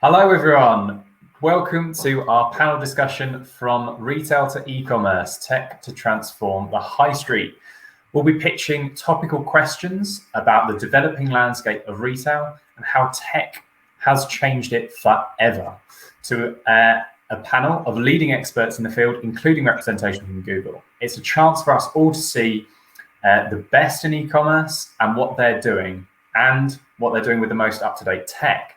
Hello everyone, welcome to our panel discussion from retail to e-commerce, tech to transform the high street. We'll be pitching topical questions about the developing landscape of retail and how tech has changed it forever to a panel of leading experts in the field, including representation from Google. It's a chance for us all to see the best in e-commerce and what they're doing with the most up-to-date tech.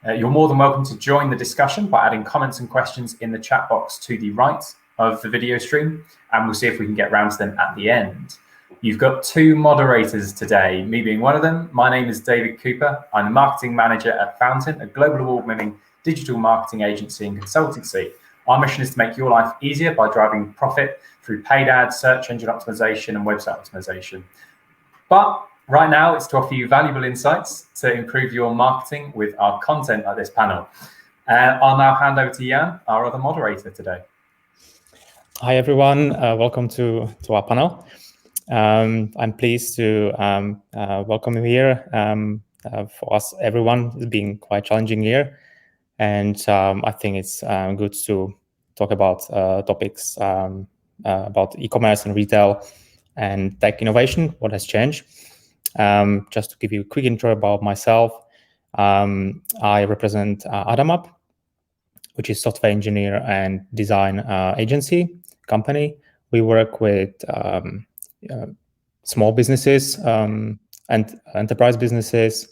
You're more than welcome to join the discussion by adding comments and questions in the chat box to the right of the video stream, and we'll see if we can get round to them at the end. You've got two moderators today, me being one of them. My name is David Cooper. I'm the marketing manager at Fountain, a global award-winning digital marketing agency and consultancy. Our mission is to make your life easier by driving profit through paid ads, search engine optimization, and website optimization. But right now, it's to offer you valuable insights to improve your marketing with our content like this panel. I'll now hand over to Jan, our other moderator today. Hi, everyone. Welcome to our panel. I'm pleased to welcome you here. For us, everyone, it's been quite a challenging year. And I think it's good to talk about topics about e-commerce and retail and tech innovation, what has changed. Just to give you a quick intro about myself, I represent Adamup, which is software engineer and design agency company. We work with small businesses and enterprise businesses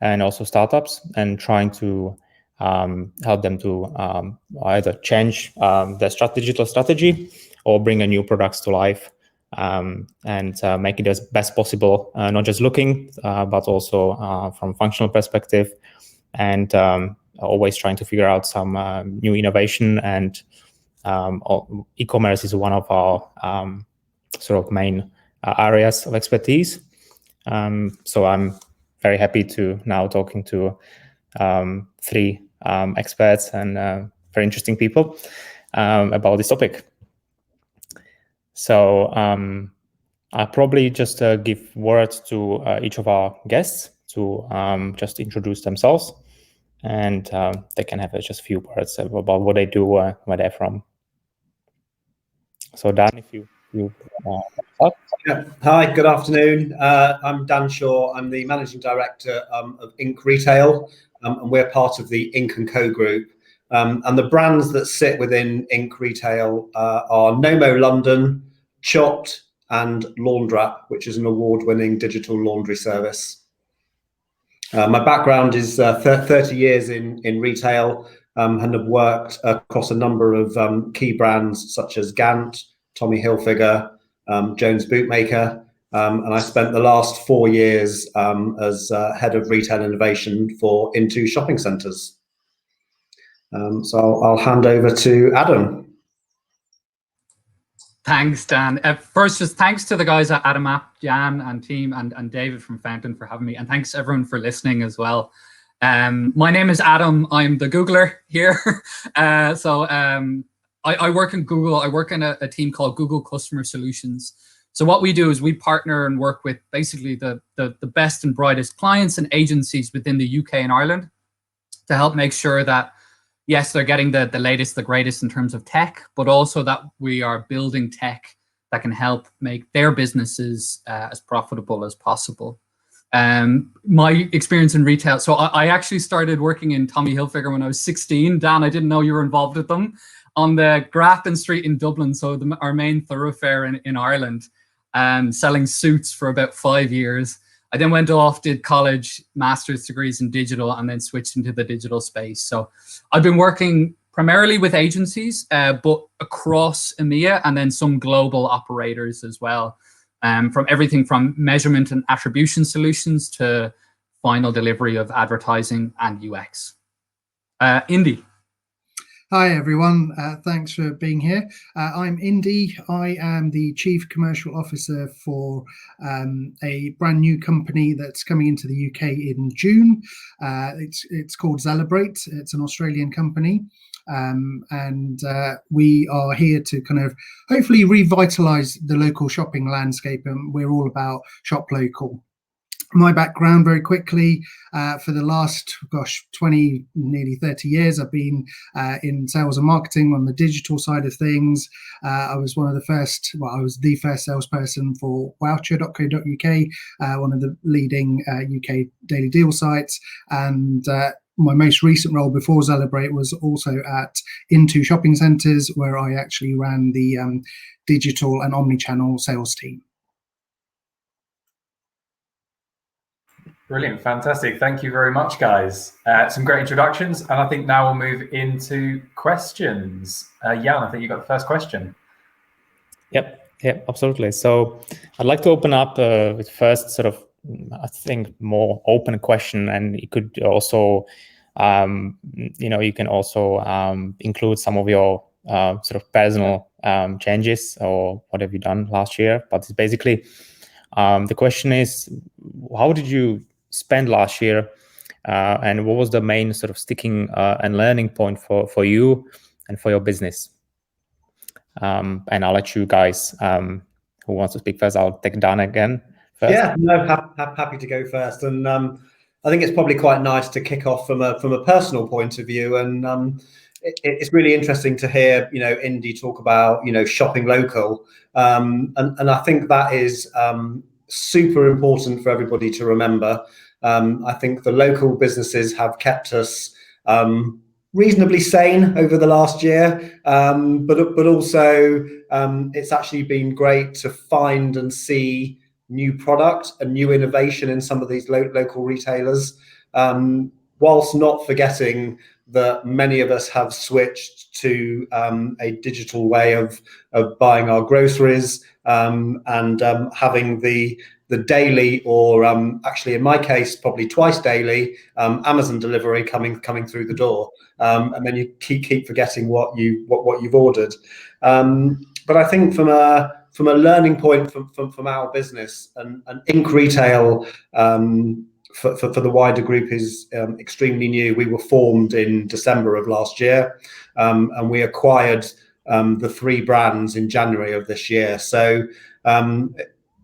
and also startups, and trying to help them to either change their digital strategy or bring a new products to life. And make it as best possible, not just looking, but also from functional perspective, and always trying to figure out some new innovation. And e-commerce is one of our sort of main areas of expertise. So I'm very happy to now talking to three experts and very interesting people about this topic. So I'll probably just give words to each of our guests to just introduce themselves, and they can have just a few words about what they do, where they're from. So Dan, if you start. Yeah. Hi, good afternoon. I'm Dan Shaw. I'm the Managing Director of Inc. Retail, and we're part of the Inc & Co group. And the brands that sit within Inc. Retail are Knomo London, Chopped, and Laundrap, which is an award-winning digital laundry service. My background is 30 years in retail, and have worked across a number of key brands such as Gant, Tommy Hilfiger, Jones Bootmaker, and I spent the last 4 years as head of retail innovation for Into shopping centres. So I'll hand over to Adam. Thanks, Dan. First, just thanks to the guys at Adamup, Jan and team, and David from Fountain for having me. And thanks everyone for listening as well. My name is Adam. I'm the Googler here. I work in Google. I work in a team called Google Customer Solutions. So what we do is we partner and work with basically the best and brightest clients and agencies within the UK and Ireland to help make sure that, yes, they're getting the latest, the greatest in terms of tech, but also that we are building tech that can help make their businesses as profitable as possible. My experience in retail, so I actually started working in Tommy Hilfiger when I was 16. Dan, I didn't know you were involved with them, on the Grafton Street in Dublin, so our main thoroughfare in Ireland, selling suits for about 5 years. I then went off, did college, master's degrees in digital, and then switched into the digital space. So I've been working primarily with agencies, but across EMEA, and then some global operators as well, from everything from measurement and attribution solutions to final delivery of advertising and UX. Indy. Hi everyone, thanks for being here. I'm Indy. I am the Chief Commercial Officer for a brand new company that's coming into the UK in June. It's called Zellebrate. It's an Australian company, and we are here to kind of hopefully revitalise the local shopping landscape, and we're all about shop local. My background very quickly, for the last, 20, nearly 30 years, I've been in sales and marketing on the digital side of things. I was I was the first salesperson for voucher.co.uk, one of the leading UK daily deal sites. And my most recent role before Zellebrate was also at Into Shopping Centres, where I actually ran the digital and omnichannel sales team. Brilliant, fantastic. Thank you very much, guys. Some great introductions, and I think now we'll move into questions. Jan, I think you got the first question. Yep, absolutely. So I'd like to open up with first sort of, I think, more open question, and you could also, you can also include some of your sort of personal changes or what have you done last year. But it's basically, the question is, how did you spend last year, and what was the main sort of sticking and learning point for you and for your business? And I'll let you guys, who wants to speak first. I'll take Dan again first. Yeah, no, happy to go first. And I think it's probably quite nice to kick off from a personal point of view. And it's really interesting to hear, Indy talk about, shopping local. And I think that is super important for everybody to remember. I think the local businesses have kept us reasonably sane over the last year, but also it's actually been great to find and see new product and new innovation in some of these local retailers, whilst not forgetting that many of us have switched to a digital way of buying our groceries, and having the daily, or actually in my case probably twice daily, Amazon delivery coming through the door, and then you keep forgetting what you've ordered. But I think from a learning point from our business, and Inc. Retail for the wider group is extremely new. We were formed in December of last year, and we acquired the 3 brands in January of this year. So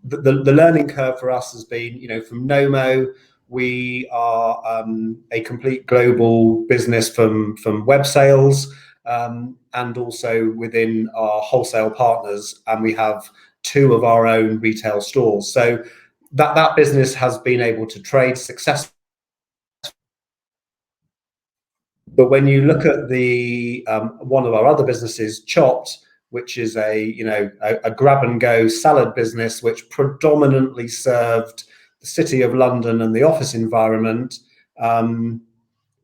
the learning curve for us has been, from Knomo, we are a complete global business from web sales, and also within our wholesale partners, and we have 2 of our own retail stores. So that business has been able to trade successfully. But when you look at the one of our other businesses, Chopped, which is a grab and go salad business, which predominantly served the City of London and the office environment, a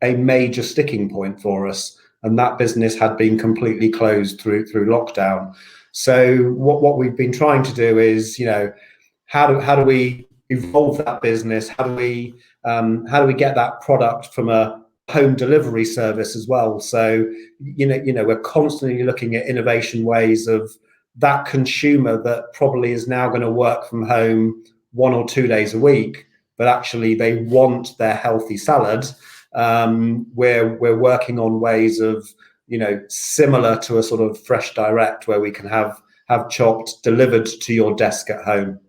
major sticking point for us. And that business had been completely closed through lockdown. So what we've been trying to do is, how do we evolve that business? How do we get that product from a home delivery service as well? So we're constantly looking at innovation ways of that consumer that probably is now going to work from home 1 or 2 days a week, but actually they want their healthy salad. We're working on ways of, similar to a sort of Fresh Direct, where we can have Chopped delivered to your desk at home.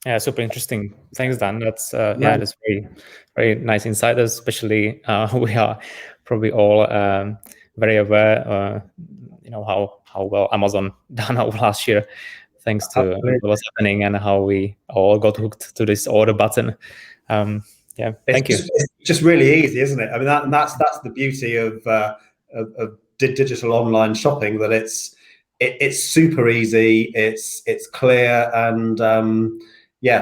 Yeah, super interesting. Thanks, Dan. That's that's very, very nice insight. Especially we are probably all very aware, how well Amazon done over last year, thanks to what was happening and how we all got hooked to this order button. Thank you. It's just really easy, isn't it? I mean, that's the beauty of digital online shopping, that it's super easy, it's clear, and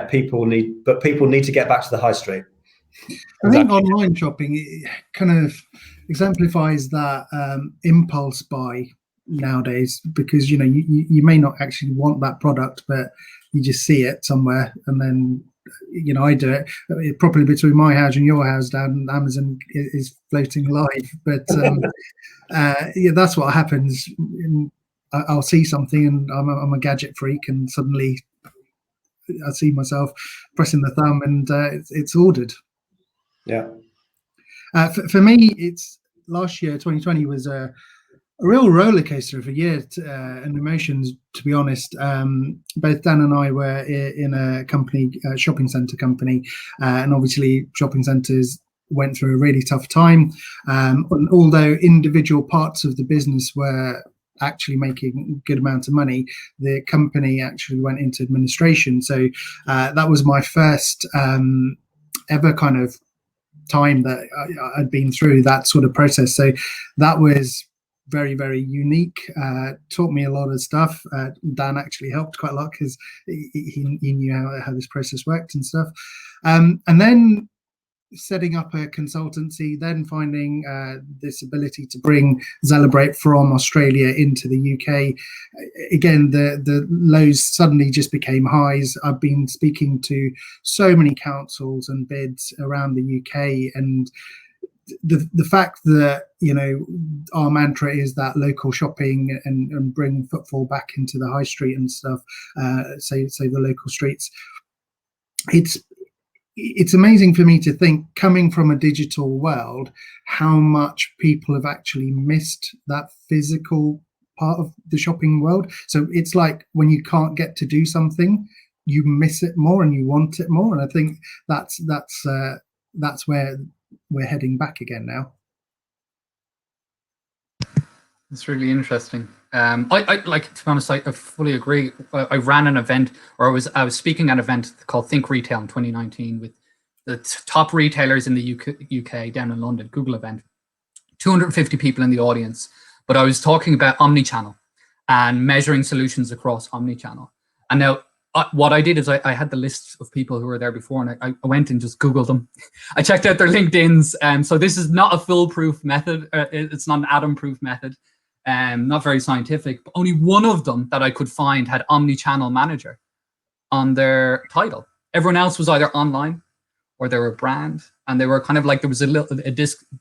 people need to get back to the high street. I think online shopping kind of exemplifies that impulse buy nowadays, because you may not actually want that product, but you just see it somewhere, and then I do it probably between my house and your house, down Amazon is floating live. But that's what happens. I'll see something, and I'm a gadget freak, and suddenly I see myself pressing the thumb, and it's ordered. Yeah. For me, it's last year, 2020 was a real roller coaster of a year and emotions, to be honest. Both Dan and I were in a company, a shopping centre company, and obviously shopping centres went through a really tough time. And although individual parts of the business were actually making a good amount of money, the company actually went into administration. So that was my first ever kind of time that I'd been through that sort of process. So that was very, very unique. Taught me a lot of stuff. Dan actually helped quite a lot because he knew how this process worked and stuff. And then setting up a consultancy, then finding this ability to bring Zellebrate from Australia into the UK. Again, the lows suddenly just became highs. I've been speaking to so many councils and bids around the UK, and the fact that, you know, our mantra is that local shopping and bring footfall back into the high street and stuff, say the local streets. It's amazing for me to think, coming from a digital world, how much people have actually missed that physical part of the shopping world. So it's like when you can't get to do something, you miss it more and you want it more. And I think that's where we're heading back again now. It's really interesting. I like, to be honest, I fully agree. I ran an event, or I was speaking at an event called Think Retail in 2019 with the top retailers in the UK down in London, Google event, 250 people in the audience. But I was talking about Omnichannel and measuring solutions across Omnichannel. And now what I did is I had the list of people who were there before, and I went and just Googled them. I checked out their LinkedIns. So this is not a foolproof method. It's not an Adam-proof method. Not very scientific, but only one of them that I could find had Omnichannel Manager on their title. Everyone else was either online or they were a brand, and they were kind of like, there was a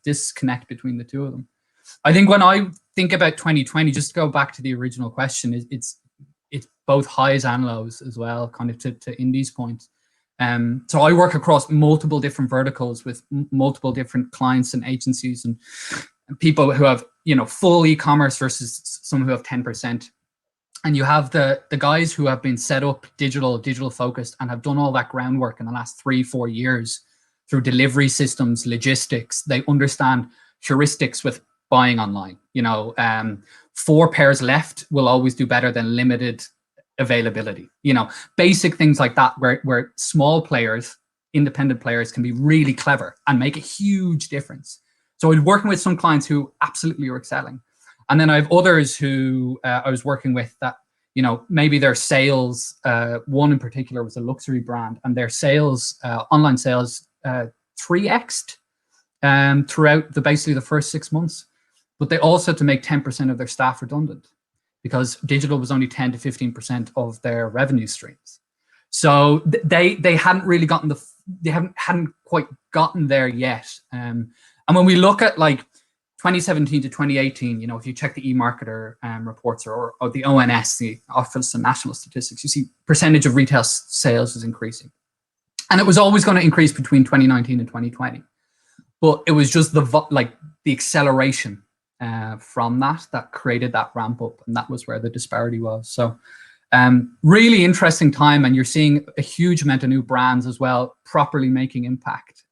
disconnect between the two of them. I think when I think about 2020, just to go back to the original question, it's both highs and lows as well, kind of to Indy's point. So I work across multiple different verticals with multiple different clients and agencies and people who have, you know, full e-commerce versus some who have 10%. And you have the guys who have been set up digital focused and have done all that groundwork in the last 3-4 years through delivery systems, logistics. They understand heuristics with buying online. You know, 4 pairs left will always do better than limited availability. You know, basic things like that, where small players, independent players, can be really clever and make a huge difference. So I was working with some clients who absolutely were excelling. And then I have others who I was working with that, you know, maybe their sales, one in particular was a luxury brand, and their sales, online sales, 3x'd throughout basically the first 6 months. But they also had to make 10% of their staff redundant because digital was only 10 to 15% of their revenue streams. So they hadn't really gotten they hadn't quite gotten there yet. And when we look at like 2017 to 2018, you know, if you check the eMarketer reports or the ONS, the Office of National Statistics, you see percentage of retail sales is increasing. And it was always going to increase between 2019 and 2020. But it was just the acceleration from that created that ramp up. And that was where the disparity was. So really interesting time. And you're seeing a huge amount of new brands as well, properly making impact.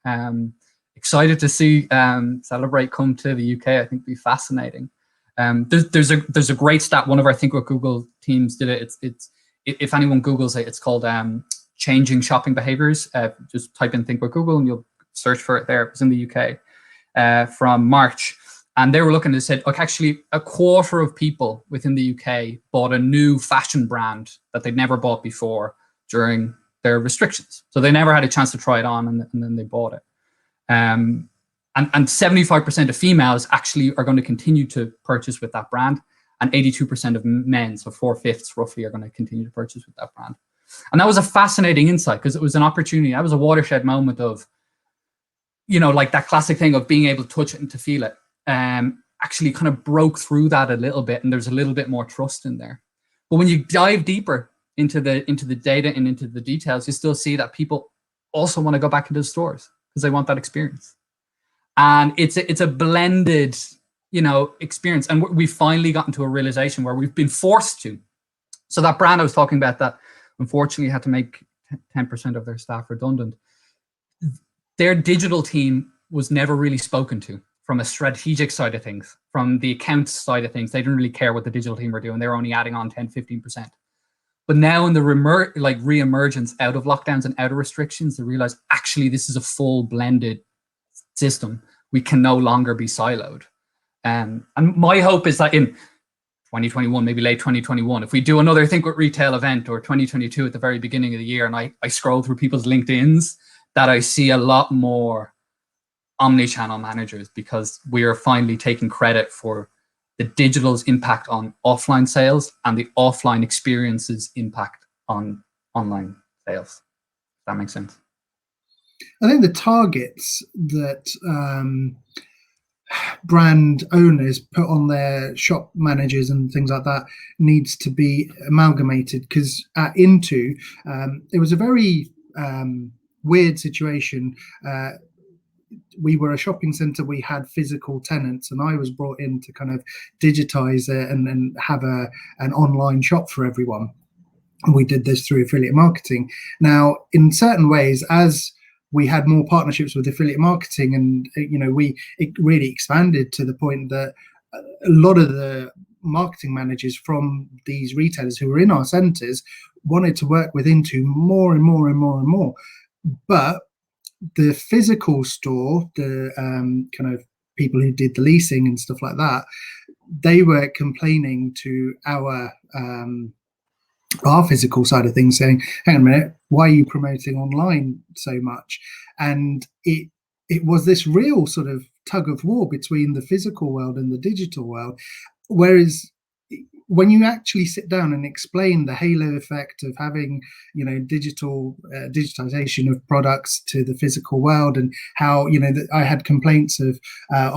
Excited to see Zellebrate come to the UK. I think it'd be fascinating. There's a great stat. One of our Think with Google teams did it. It's if anyone Googles it, it's called changing shopping behaviors. Just type in Think with Google and you'll search for it there. It was in the UK from March. And they were looking and said, look, actually a quarter of people within the UK bought a new fashion brand that they'd never bought before during their restrictions. So they never had a chance to try it on, and then they bought it. And 75% of females actually are going to continue to purchase with that brand, and 82% of men, so 4/5 roughly, are going to continue to purchase with that brand. And that was a fascinating insight because it was an opportunity. That was a watershed moment of, you know, like that classic thing of being able to touch it and to feel it. Actually kind of broke through that a little bit, and there's a little bit more trust in there. But when you dive deeper into the data and into the details, you still see that people also want to go back into the stores because they want that experience. And it's a blended, experience. And we've finally gotten to a realization where we've been forced to. So that brand I was talking about that unfortunately had to make 10% of their staff redundant, their digital team was never really spoken to from a strategic side of things, from the accounts side of things. They didn't really care what the digital team were doing. They were only adding on 10, 15%. But now in the re-emergence out of lockdowns and out of restrictions, they realize actually this is a full blended system. We can no longer be siloed. And my hope is that in 2021, maybe late 2021, if we do another Think with Retail event, or 2022 at the very beginning of the year, and I scroll through people's LinkedIns, that I see a lot more omnichannel managers, because we are finally taking credit for the digital's impact on offline sales and the offline experiences impact on online sales. If that makes sense. I think the targets that brand owners put on their shop managers and things like that needs to be amalgamated, because at Into, it was a very weird situation. We were a shopping centre, we had physical tenants, and I was brought in to kind of digitize it and have an online shop for everyone. And we did this through affiliate marketing. Now, in certain ways, as we had more partnerships with affiliate marketing, and it really expanded to the point that a lot of the marketing managers from these retailers who were in our centres wanted to work with Into more and more and more and more. But the physical store, the kind of people who did the leasing and stuff like that, they were complaining to our physical side of things, saying, hang on a minute, why are you promoting online so much? And it was this real sort of tug of war between the physical world and the digital world. Whereas when you actually sit down and explain the halo effect of having, digitization of products to the physical world, and how, I had complaints of, I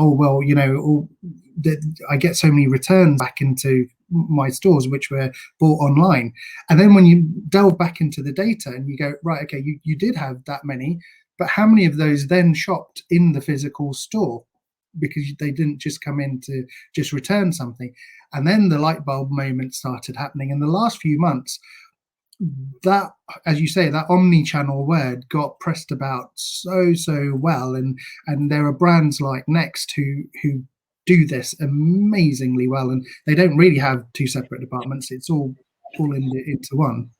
get so many returns back into my stores which were bought online. And then when you delve back into the data and you go, right, okay, you did have that many, but how many of those then shopped in the physical store? Because they didn't just come in to just return something. And then the light bulb moment started happening in the last few months. That, as you say, that omni-channel word got pressed about so well, and there are brands like Next who do this amazingly well, and they don't really have two separate departments. It's all into one.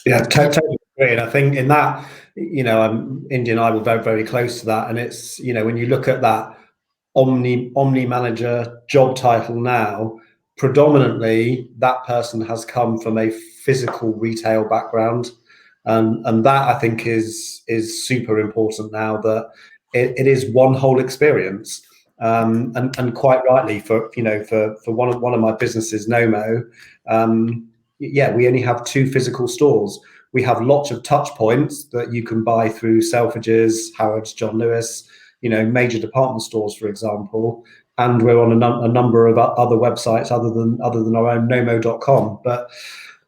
Yeah, totally agree. And I think in that, Indy and I were very, very close to that. And it's, when you look at that omni manager job title now, predominantly that person has come from a physical retail background. And that, I think, is super important now, that it is one whole experience. And quite rightly, for one of my businesses, Knomo, we only have 2 physical stores. We have lots of touch points that you can buy through Selfridges, Harrods, John Lewis, major department stores, for example. And we're on a number of other websites other than our own Knomo.com. But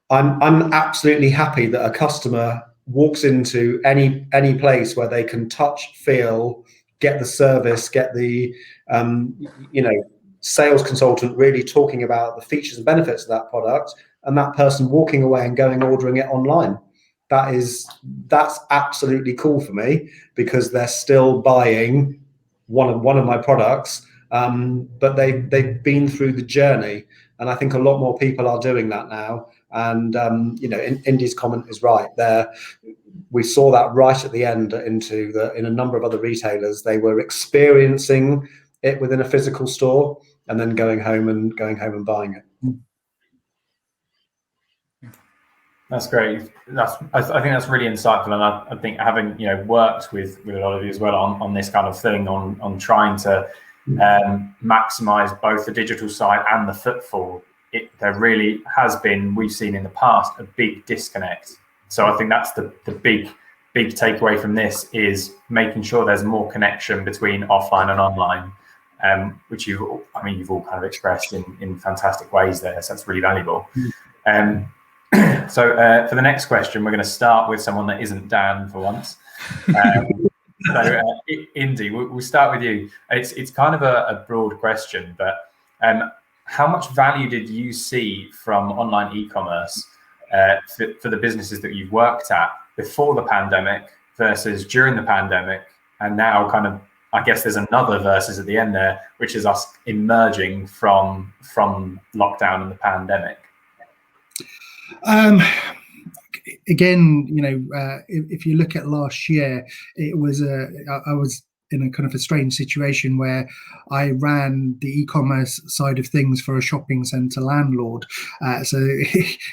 I'm absolutely happy that a customer walks into any place where they can touch, feel, get the service, get the sales consultant really talking about the features and benefits of that product, and that person walking away and ordering it online. That's absolutely cool for me, because they're still buying one of my products, but they've been through the journey. And I think a lot more people are doing that now. And Indy's comment is right there. We saw that right at the end in a number of other retailers. They were experiencing it within a physical store and then going home and buying it. That's great. I think that's really insightful, and I think having worked with a lot of you as well on this kind of thing, on trying to maximize both the digital side and the footfall, there really has been, we've seen in the past, a big disconnect. So I think that's the big takeaway from this, is making sure there's more connection between offline and online, which you've all kind of expressed in fantastic ways there. So that's really valuable. So for the next question, we're going to start with someone that isn't Dan for once. So, Indy, we'll start with you. It's kind of a broad question, but how much value did you see from online e-commerce for the businesses that you've worked at before the pandemic versus during the pandemic, and now kind of, I guess there's another versus at the end there, which is us emerging from lockdown and the pandemic? Again, if you look at last year, it was I was in a kind of a strange situation where I ran the e-commerce side of things for a shopping centre landlord. So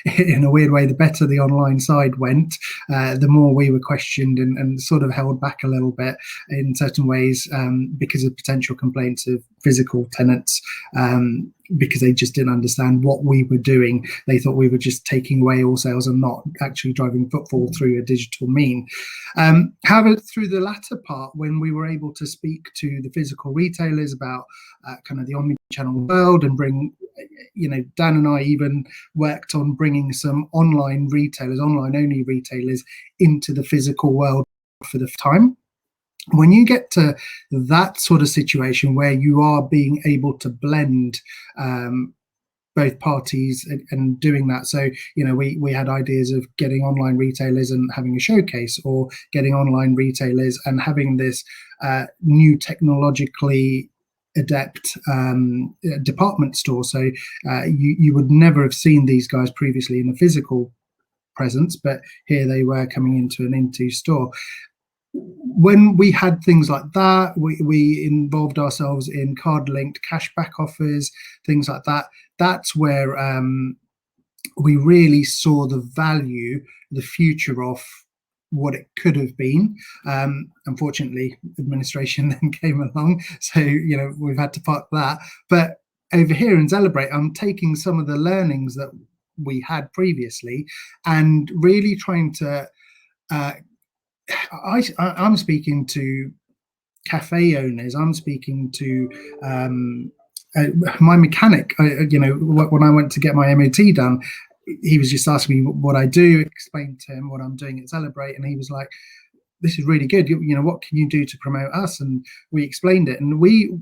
in a weird way, the better the online side went, the more we were questioned and sort of held back a little bit in certain ways because of potential complaints of physical tenants. Because they just didn't understand what we were doing. They thought we were just taking away all sales and not actually driving footfall through a digital mean. However, through the latter part, when we were able to speak to the physical retailers about kind of the omnichannel world and bring, Dan and I even worked on bringing some online only retailers into the physical world for the time. When you get to that sort of situation where you are being able to blend both parties and doing that, so we had ideas of getting online retailers and having a showcase, or getting online retailers and having this new technologically adept department store. So you would never have seen these guys previously in a physical presence, but here they were coming into an into store. When we had things like that, we involved ourselves in card-linked cashback offers, things like that. That's where we really saw the value, the future of what it could have been. Unfortunately, administration then came along, so we've had to park that. But over here in Zellebrate, I'm taking some of the learnings that we had previously and really trying to I'm speaking to cafe owners. I'm speaking to my mechanic. When I went to get my MOT done, he was just asking me what I do, explained to him what I'm doing at Zellebrate, and he was like, "This is really good. What can you do to promote us?" And we explained it, and we,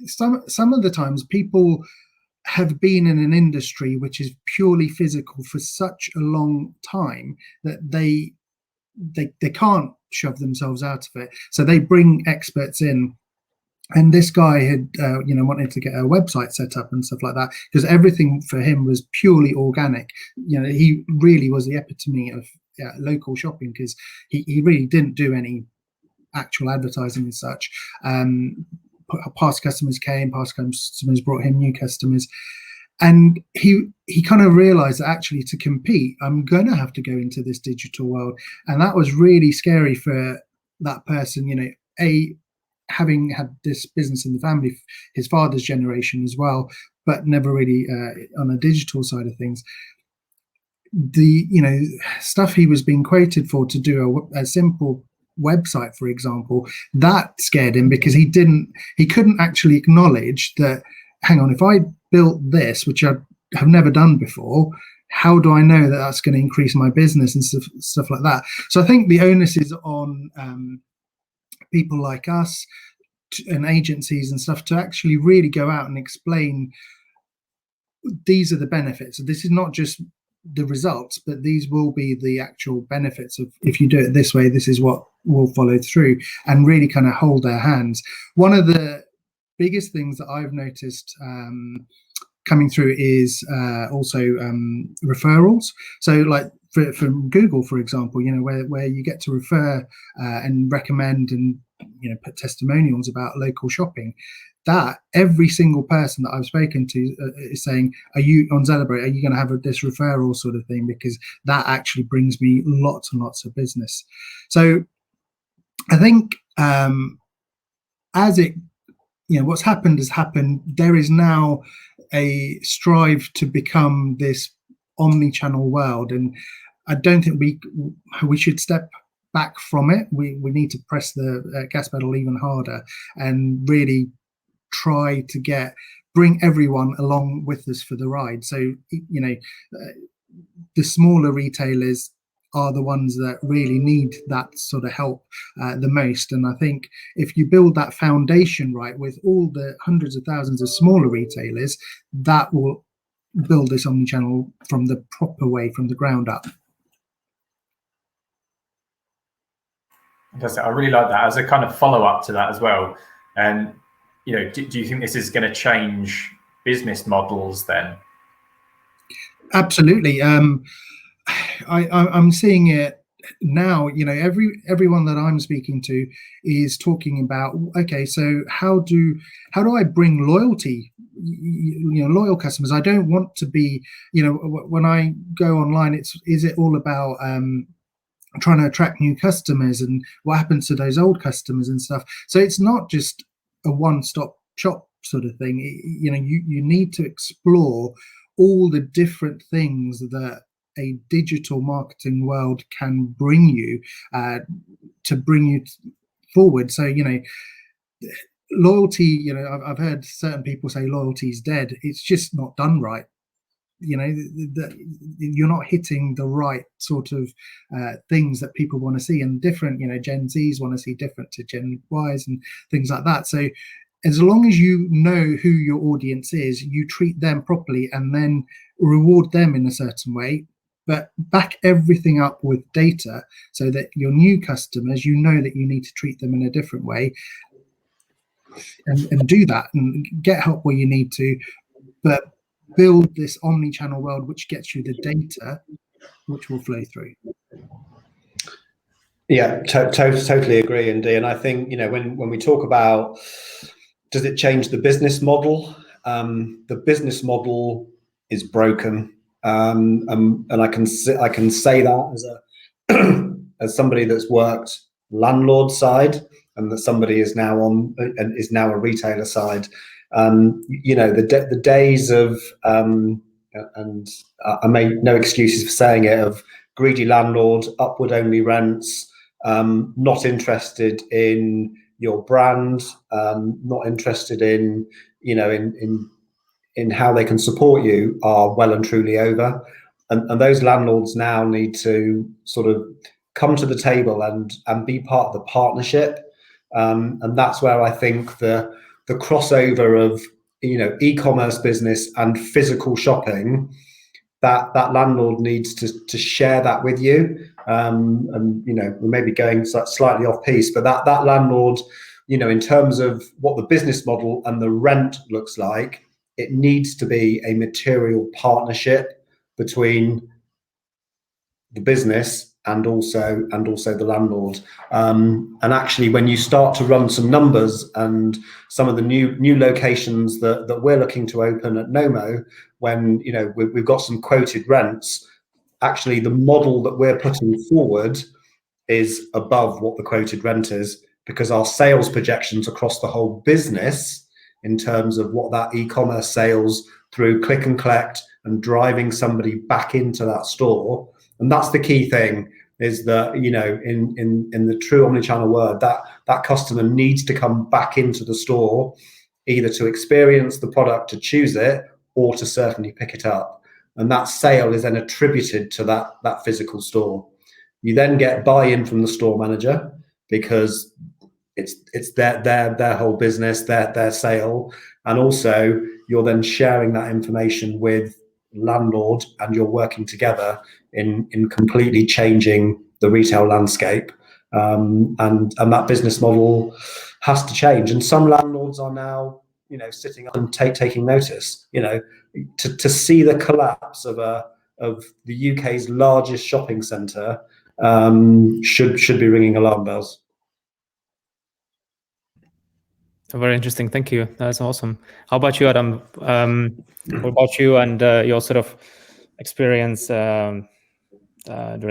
some of the times people have been in an industry which is purely physical for such a long time that they can't shove themselves out of it, so they bring experts in. And this guy had wanted to get a website set up and stuff like that, because everything for him was purely organic. He really was the epitome of local shopping, because he really didn't do any actual advertising as such. Past customers came, past customers brought him new customers. And he kind of realized that actually to compete, I'm going to have to go into this digital world. And that was really scary for that person, having had this business in the family, his father's generation as well, but never really on a digital side of things. The, stuff he was being quoted for to do a simple website, for example, that scared him, because he couldn't actually acknowledge that, hang on, if I built this, which I have never done before, how do I know that that's going to increase my business and stuff like that? So I think the onus is on people like us and agencies and stuff to actually really go out and explain, these are the benefits. This is not just the results, but these will be the actual benefits of, if you do it this way, this is what will follow through, and really kind of hold their hands. One of the biggest things that I've noticed coming through is also referrals. So like from Google, for example, where you get to refer and recommend and put testimonials about local shopping. That every single person that I've spoken to is saying, "Are you on Zellebrate? Are you going to have this referral sort of thing?" Because that actually brings me lots and lots of business. So I think as it, what's happened has happened. There is now a strive to become this omni-channel world, and I don't think we should step back from it. We need to press the gas pedal even harder and really try to bring everyone along with us for the ride. So the smaller retailers are the ones that really need that sort of help the most. And I think if you build that foundation right with all the hundreds of thousands of smaller retailers, that will build this omnichannel from the proper way, from the ground up. Fantastic. I really like that as a kind of follow-up to that as well. And you know, do you think this is going to change business models then? Absolutely. I'm seeing it now. You know, everyone that I'm speaking to is talking about, okay, so how do I bring loyalty? You know, loyal customers. I don't want to be, you know, when I go online, is it all about trying to attract new customers, and what happens to those old customers and stuff? So it's not just a one-stop shop sort of thing. You know, you need to explore all the different things that a digital marketing world can bring you to bring you forward. So, you know, loyalty, you know, I've heard certain people say loyalty is dead. It's just not done right. You know, you're not hitting the right sort of things that people want to see, and different, you know, Gen Zs want to see different to Gen Ys and things like that. So as long as you know who your audience is, you treat them properly and then reward them in a certain way, but back everything up with data so that your new customers, you know that you need to treat them in a different way, and do that and get help where you need to, but build this omni-channel world which gets you the data which will flow through. Yeah, totally agree, Andy. And I think, you know, when we talk about, does it change the business model? The business model is broken, and I can say that as a as somebody that's worked landlord side, and that somebody is now a retailer side. You know, the days of and I make no excuses for saying it, of greedy landlord, upward only rents, not interested in your brand, not interested in, you know, in how they can support you, are well and truly over. And those landlords now need to sort of come to the table and be part of the partnership. And that's where I think the crossover of, you know, e-commerce business and physical shopping, that landlord needs to share that with you. And, you know, we may be going slightly off piece, but that landlord, you know, in terms of what the business model and the rent looks like, it needs to be a material partnership between the business and also the landlord. And actually, when you start to run some numbers, and some of the new locations that we're looking to open at Knomo, when, you know, we've got some quoted rents, actually the model that we're putting forward is above what the quoted rent is, because our sales projections across the whole business, in terms of what that e-commerce sales through click and collect and driving somebody back into that store. And that's the key thing, is that, you know, in the true omnichannel world, that customer needs to come back into the store, either to experience the product, to choose it, or to certainly pick it up. And that sale is then attributed to that physical store. You then get buy-in from the store manager, because it's their whole business, their sale, and also you're then sharing that information with landlord, and you're working together in completely changing the retail landscape. And that business model has to change. And some landlords are now, you know, sitting up and taking notice. You know, to see the collapse of the UK's largest shopping centre should be ringing alarm bells. Very interesting. Thank you. That's awesome. How about you, Adam? What about you and your sort of experience during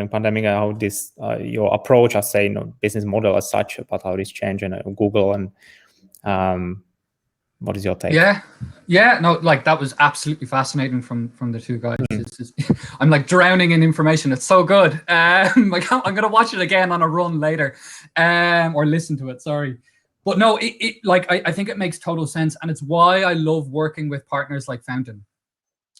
pandemic? How this your approach, I say, you know, business model as such, but how this changed in Google, and what is your take? Yeah, no, like that was absolutely fascinating from the two guys. I'm like drowning in information. It's so good. Like I'm gonna watch it again on a run later, or listen to it. Sorry. But no, I think it makes total sense, and it's why I love working with partners like Fountain.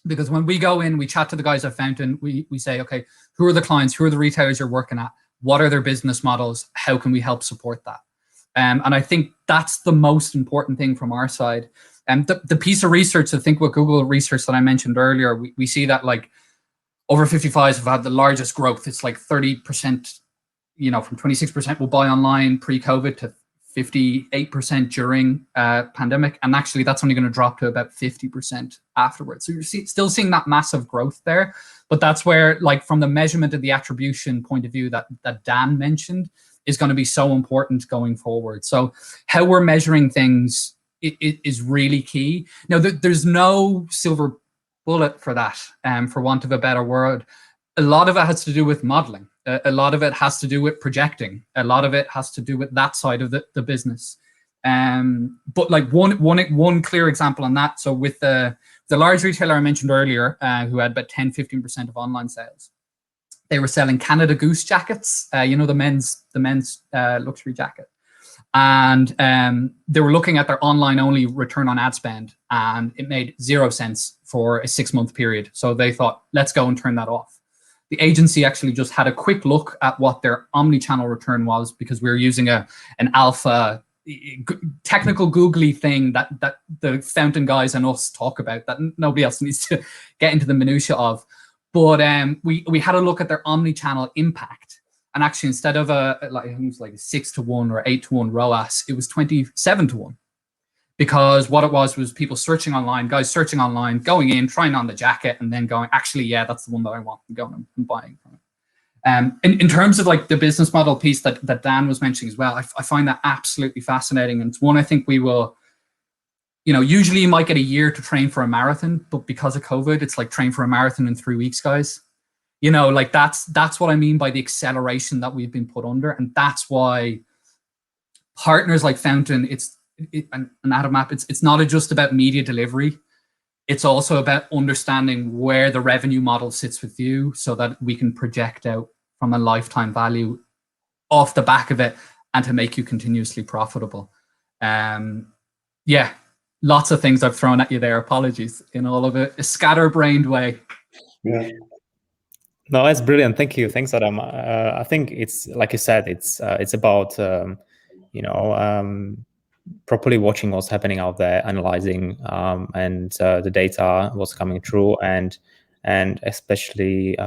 Because when we go in, we chat to the guys at Fountain, we say, okay, who are the clients? Who are the retailers you're working at? What are their business models? How can we help support that? And I think that's the most important thing from our side. And the piece of research, I think with Google research that I mentioned earlier, we see that like over 55s have had the largest growth. It's like 30%, you know, from 26% will buy online pre-COVID to 58% during pandemic. And actually that's only going to drop to about 50% afterwards. So you're still seeing that massive growth there. But that's where, like, from the measurement of the attribution point of view that Dan mentioned, is going to be so important going forward. So how we're measuring things is really key. Now, there's no silver bullet for that, for want of a better word. A lot of it has to do with modeling. A lot of it has to do with projecting. A lot of it has to do with that side of the business. But like one clear example on that. So with the large retailer I mentioned earlier, who had about 10-15% of online sales, they were selling Canada Goose jackets. You know, the men's luxury jacket. And they were looking at their online only return on ad spend, and it made 0 cents for a 6-month period. So they thought, let's go and turn that off. The agency actually just had a quick look at what their omnichannel return was, because we were using an alpha technical googly thing that the Fountain guys and us talk about, that nobody else needs to get into the minutia of. But we had a look at their omnichannel impact. And actually, instead of I think it was like a 6-to-1 or 8-to-1 ROAS, it was 27-to-1. Because what it was people searching online, guys searching online, going in, trying on the jacket, and then going, actually, yeah, that's the one that I want, and going and buying from it. In terms of like the business model piece that Dan was mentioning as well, I find that absolutely fascinating. And it's one I think we will, you know, usually you might get a year to train for a marathon, but because of COVID, it's like train for a marathon in 3 weeks, guys. You know, like that's what I mean by the acceleration that we've been put under. And that's why partners like Fountain, and AdamApp, it's not just about media delivery. It's also about understanding where the revenue model sits with you, so that we can project out from a lifetime value off the back of it, and to make you continuously profitable. Yeah, lots of things I've thrown at you there. Apologies in all of it, a scatterbrained way. Yeah. No, that's brilliant. Thank you. Thanks, Adam. I think it's like you said. It's about properly watching what's happening out there, analyzing and the data, what's coming through, and especially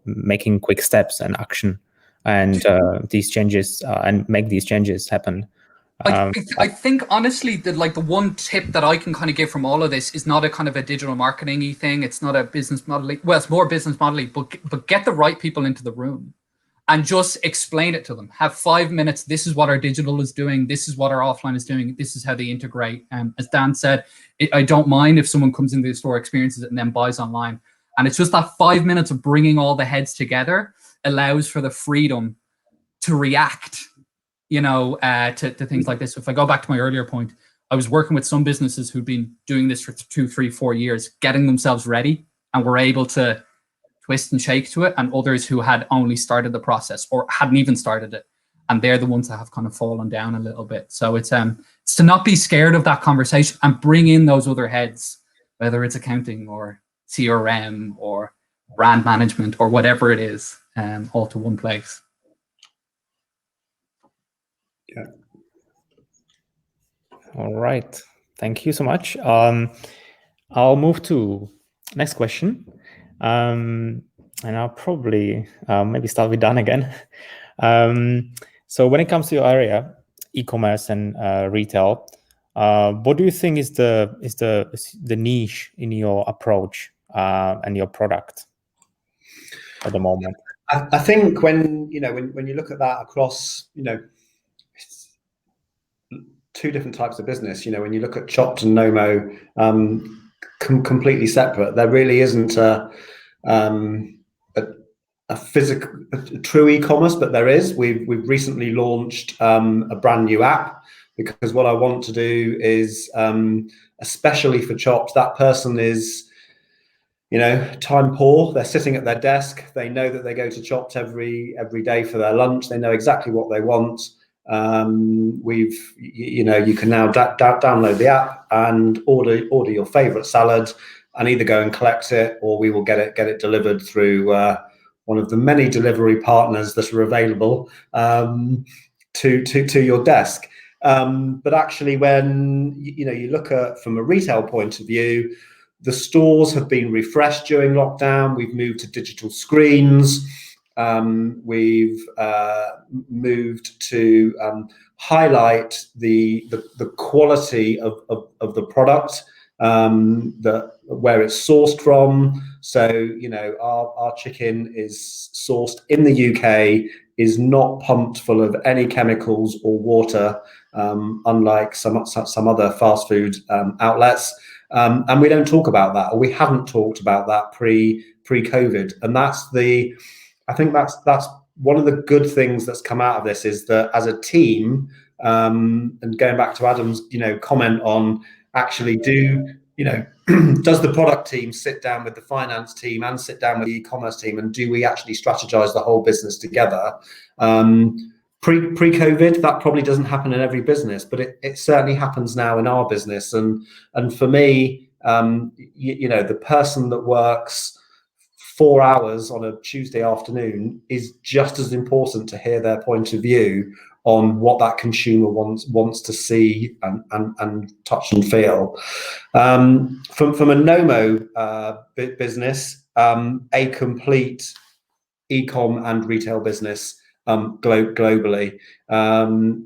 making quick steps and action, and these changes and make these changes happen. I think honestly that like the one tip that I can kind of give from all of this is not a kind of a digital marketing-y thing. It's not a business modeling. Well, it's more business modeling, but get the right people into the room and just explain it to them. Have 5 minutes. This is what our digital is doing. This is what our offline is doing. This is how they integrate. As Dan said, I don't mind if someone comes into the store, experiences it, and then buys online. And it's just that 5 minutes of bringing all the heads together allows for the freedom to react, to things like this. So if I go back to my earlier point, I was working with some businesses who'd been doing this for 2, 3, 4 years, getting themselves ready, and were able to twist and shake to it, and others who had only started the process or hadn't even started it. And they're the ones that have kind of fallen down a little bit. So it's to not be scared of that conversation and bring in those other heads, whether it's accounting or CRM or brand management or whatever it is, all to one place. Yeah. All right. Thank you so much. I'll move to next question. And I'll probably maybe start with Dan again. So when it comes to your area, e-commerce and retail, what do you think is the niche in your approach and your product at the moment? I think when you look at that across, two different types of business, when you look at Chopped and Knomo, completely separate. There really isn't a physical, a true e-commerce, but there is. We've recently launched a brand new app, because what I want to do is, especially for Chopped, that person is, time poor. They're sitting at their desk. They know that they go to Chopped every day for their lunch. They know exactly what they want. You can now download the app and order your favorite salad, and either go and collect it, or we will get it delivered through one of the many delivery partners that are available to your desk. But actually, when you look at from a retail point of view, the stores have been refreshed during lockdown. We've moved to digital screens. We've moved to highlight the quality of the product, where it's sourced from. So our chicken is sourced in the UK, is not pumped full of any chemicals or water, unlike some other fast food outlets. And we don't talk about that, or we haven't talked about that pre-COVID. And I think that's one of the good things that's come out of this, is that as a team, and going back to Adam's comment on actually does the product team sit down with the finance team and sit down with the e-commerce team, and do we actually strategize the whole business together? Pre-COVID, that probably doesn't happen in every business, but it certainly happens now in our business. And for me, the person that works 4 hours on a Tuesday afternoon is just as important to hear their point of view on what that consumer wants to see and touch and feel. From a Knomo business, a complete e-com and retail business globally.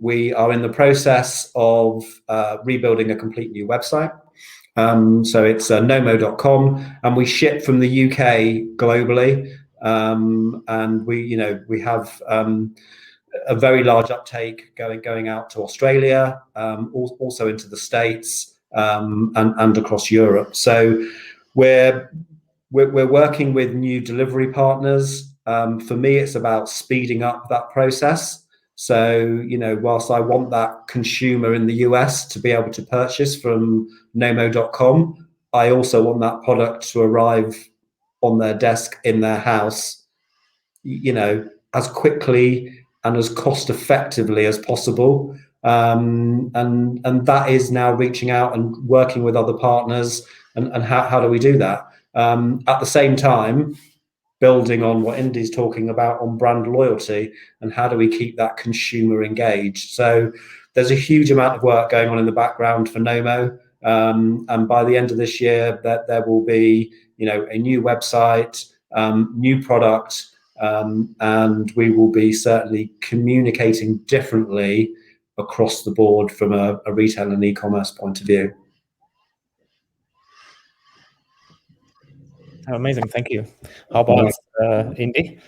We are in the process of rebuilding a complete new website. So it's Knomo.com, and we ship from the UK globally. And we have a very large uptake going out to Australia, also into the States, and across Europe. So we're working with new delivery partners. For me, it's about speeding up that process. So, whilst I want that consumer in the US to be able to purchase from Knomo.com, I also want that product to arrive on their desk in their house, as quickly and as cost effectively as possible. And that is now reaching out and working with other partners. And how do we do that? At the same time, building on what Indy's talking about on brand loyalty, and how do we keep that consumer engaged? So there's a huge amount of work going on in the background for Knomo. And by the end of this year, there will be, a new website, new product, and we will be certainly communicating differently across the board from a retail and e-commerce point of view. Amazing, thank you. How about Indy?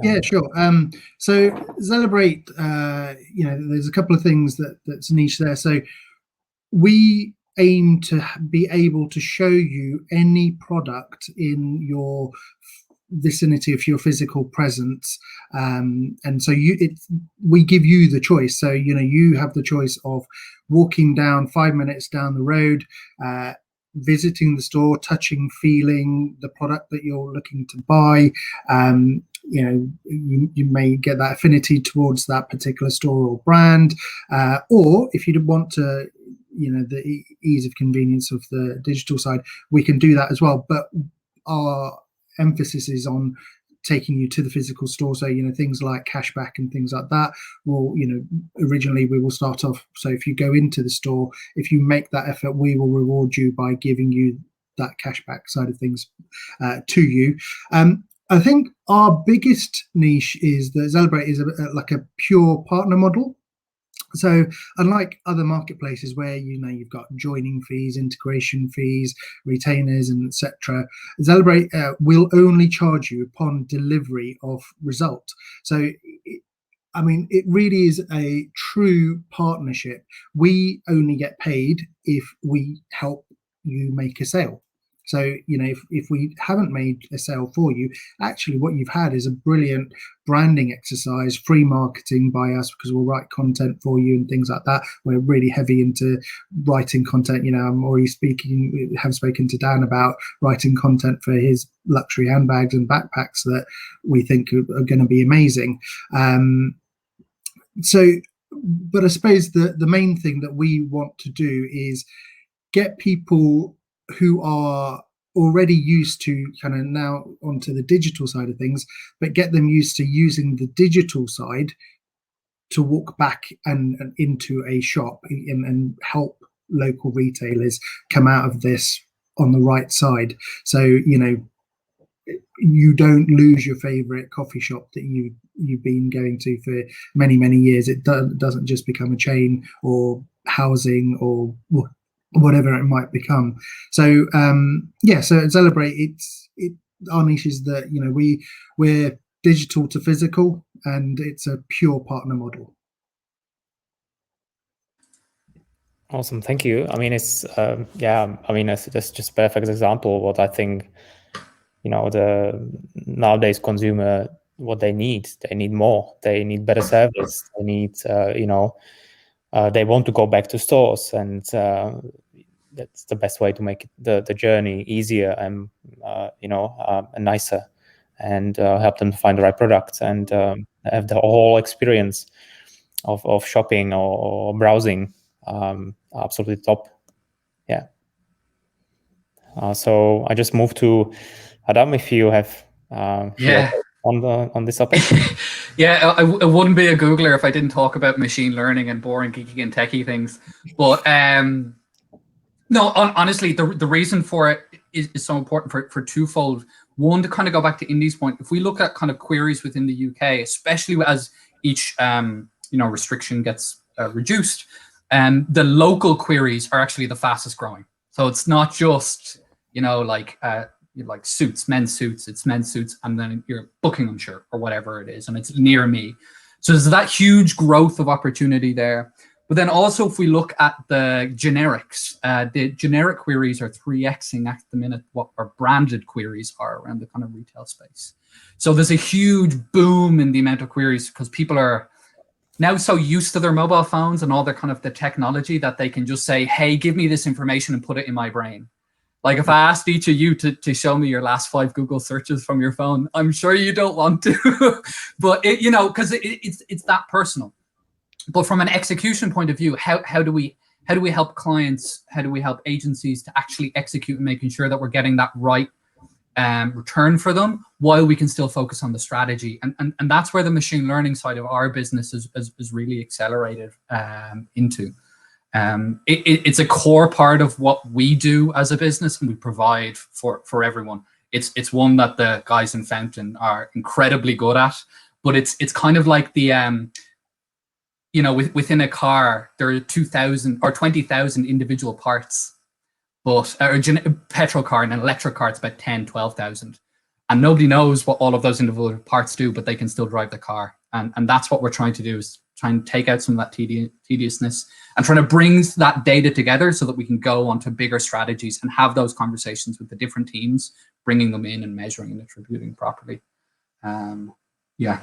Yeah, sure. So Zellebrate, there's a couple of things that's niche there. So we aim to be able to show you any product in your vicinity of your physical presence, and so we give you the choice. So you have the choice of walking down 5 minutes down the road, visiting the store, touching, feeling the product that you're looking to buy. You may get that affinity towards that particular store or brand, or if you want to, the ease of convenience of the digital side, we can do that as well. But our emphasis is on taking you to the physical store. So things like cashback and things like that will, originally we will start off, so if you go into the store, if you make that effort, we will reward you by giving you that cashback side of things to you. I think our biggest niche is that Zellebrate is like a pure partner model. So unlike other marketplaces where you've got joining fees, integration fees, retainers, and etc., Zellebrate will only charge you upon delivery of result. So it really is a true partnership. We only get paid if we help you make a sale. So, if we haven't made a sale for you, actually what you've had is a brilliant branding exercise, free marketing by us, because we'll write content for you and things like that. We're really heavy into writing content. I'm already have spoken to Dan about writing content for his luxury handbags and backpacks that we think are going to be amazing. But I suppose the main thing that we want to do is get people who are already used to kind of now onto the digital side of things, but get them used to using the digital side to walk back and into a shop and help local retailers come out of this on the right side. So, you know, you don't lose your favorite coffee shop that you've been going to for many years. It doesn't just become a chain or housing or whatever it might become. So yeah, so at Zellebrate, our niche is that, you know, we're digital to physical, and it's a pure partner model. Awesome, thank you. I mean, it's yeah, I mean, that's just a perfect example of what I think, you know, the nowadays consumer, what they need more, they need better service, they need you know, they want to go back to stores, and that's the best way to make the journey easier and you know, and nicer, and help them to find the right product and have the whole experience of shopping or browsing absolutely top. Yeah. So I just moved to Adam, if you have Yeah. on this topic. Yeah, I wouldn't be a Googler if I didn't talk about machine learning and boring, geeky, and techie things. But no, honestly, the reason for it is so important for twofold. One, to kind of go back to Indy's point, if we look at kind of queries within the UK, especially as each you know, restriction gets reduced, the local queries are actually the fastest growing. So it's not just, you know, like suits, men's suits, it's men's suits, and then you're Buckinghamshire or whatever it is, and it's near me. So there's that huge growth of opportunity there. But then also, if we look at the generics, the generic queries are 3xing at the minute what our branded queries are around the kind of retail space. So there's a huge boom in the amount of queries because people are now so used to their mobile phones and all their kind of the technology that they can just say, hey, give me this information and put it in my brain. Like if I asked each of you to show me your last 5 Google searches from your phone, I'm sure you don't want to, but it, you know, because it's that personal. But from an execution point of view, how do we help clients? How do we help agencies to actually execute and making sure that we're getting that right return for them while we can still focus on the strategy? And that's where the machine learning side of our business is really accelerated into. It's a core part of what we do as a business, and we provide for everyone. It's one that the guys in Fountain are incredibly good at, but it's kind of like the you know, within a car there are 2,000 or 20,000 individual parts, but a petrol car and an electric car, it's about 10, 12,000, and nobody knows what all of those individual parts do, but they can still drive the car. And that's what we're trying to do, is try and take out some of that tediousness and trying to bring that data together so that we can go on to bigger strategies and have those conversations with the different teams, bringing them in and measuring and attributing properly. Yeah.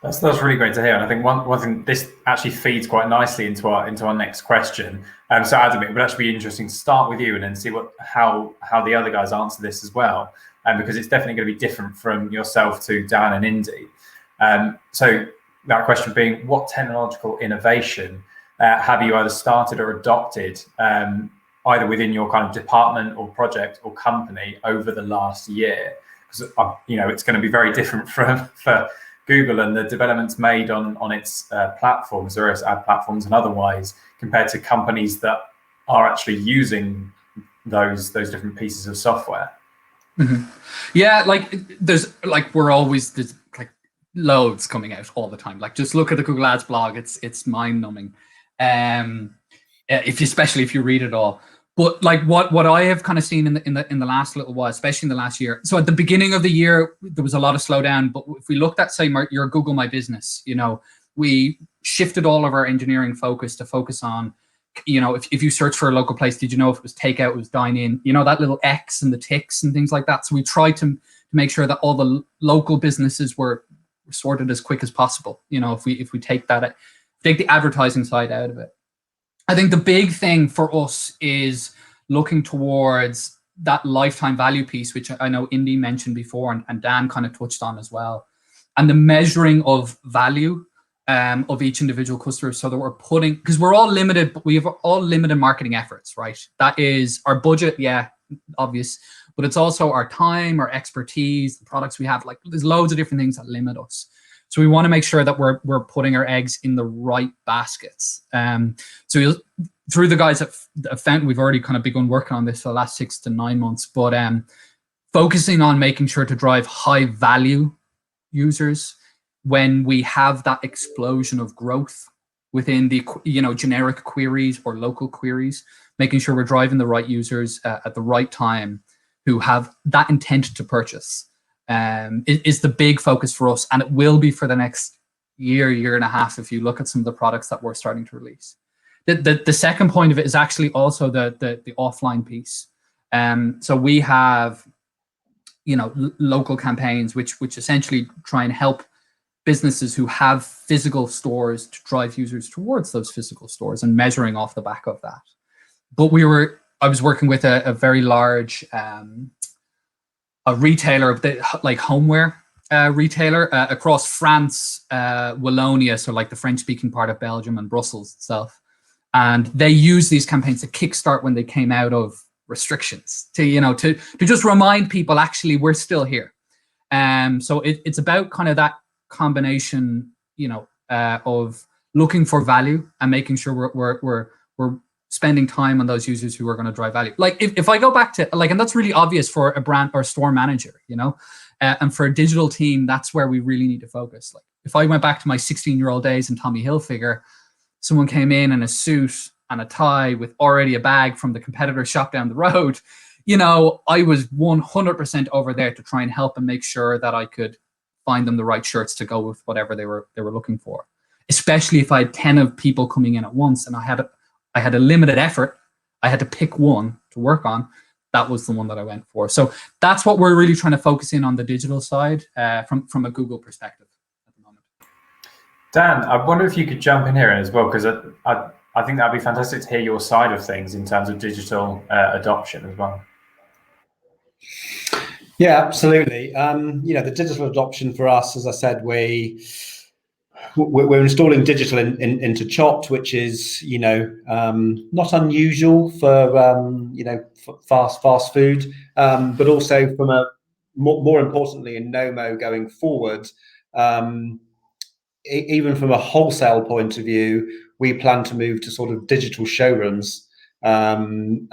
That's really great to hear. And I think one thing, this actually feeds quite nicely into our next question. So Adam, it would actually be interesting to start with you and then see how the other guys answer this as well, because it's definitely going to be different from yourself to Dan and Indy. So that question being, what technological innovation have you either started or adopted, either within your kind of department or project or company over the last year? Because you know, it's going to be very different for Google and the developments made on its platforms, various ad platforms and otherwise, compared to companies that are actually using those different pieces of software. Mm-hmm. Yeah, like there's like loads coming out all the time. Like just look at the Google Ads blog; it's mind numbing. Especially if you read it all. But like what I have kind of seen in the last little while, especially in the last year. So at the beginning of the year, there was a lot of slowdown. But if we looked at, say, your Google My Business, you know, we shifted all of our engineering focus to focus on, you know, if you search for a local place, did you know if it was takeout, it was dine in, you know, that little X and the ticks and things like that. So we tried to make sure that all the local businesses were sorted as quick as possible. You know, if we take the advertising side out of it. I think the big thing for us is looking towards that lifetime value piece, which I know Indy mentioned before and Dan kind of touched on as well, and the measuring of value of each individual customer, so that we're putting, because we're all limited, but we have all limited marketing efforts, right? That is our budget. Yeah, obvious, but it's also our time, our expertise, the products we have. Like there's loads of different things that limit us. So we want to make sure that we're putting our eggs in the right baskets. So through the guys at Fountain, we've already kind of begun working on this for the last 6 to 9 months, but focusing on making sure to drive high value users when we have that explosion of growth within the generic queries or local queries, making sure we're driving the right users at the right time who have that intent to purchase is the big focus for us, and it will be for the next year and a half if you look at some of the products that we're starting to release. The second point of it is actually also the offline piece. So we have local campaigns which essentially try and help businesses who have physical stores to drive users towards those physical stores and measuring off the back of that. But I was working with a very large a retailer, like homeware retailer across France, Wallonia, so like the French-speaking part of Belgium and Brussels itself. And they use these campaigns to kickstart when they came out of restrictions to just remind people, actually, we're still here. So it's about kind of that combination, of looking for value and making sure we're spending time on those users who are going to drive value. Like if I go back to and that's really obvious for a brand or store manager, and for a digital team, that's where we really need to focus. Like if I went back to my 16-year-old days in Tommy Hilfiger, someone came in a suit and a tie with already a bag from the competitor shop down the road, I was 100% over there to try and help and make sure that I could find them the right shirts to go with whatever they were looking for. Especially if I had 10 of people coming in at once and I had a limited effort, I had to pick one to work on. That was the one that I went for. So that's what we're really trying to focus in on the digital side from a Google perspective at the moment. Dan, I wonder if you could jump in here as well, because I think that'd be fantastic to hear your side of things in terms of digital adoption as well. Yeah, absolutely. The digital adoption for us, as I said, we're installing digital into Chopped, which is not unusual for fast food, but also from a more importantly in Knomo going forward, even from a wholesale point of view, we plan to move to sort of digital showrooms and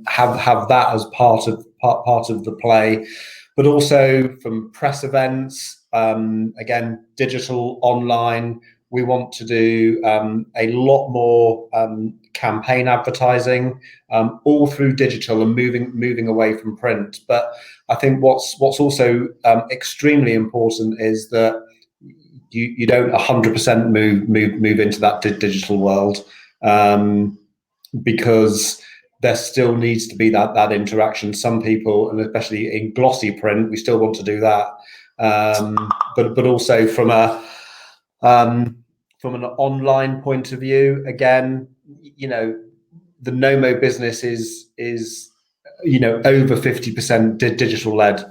have that as part of the play, but also from press events. Again, digital online. We want to do a lot more campaign advertising, all through digital and moving away from print. But I think what's also extremely important is that you don't 100% move into that digital world, because there still needs to be that interaction. Some people, and especially in glossy print, we still want to do that. But also from an online point of view, again, the Knomo business is over 50% digital led.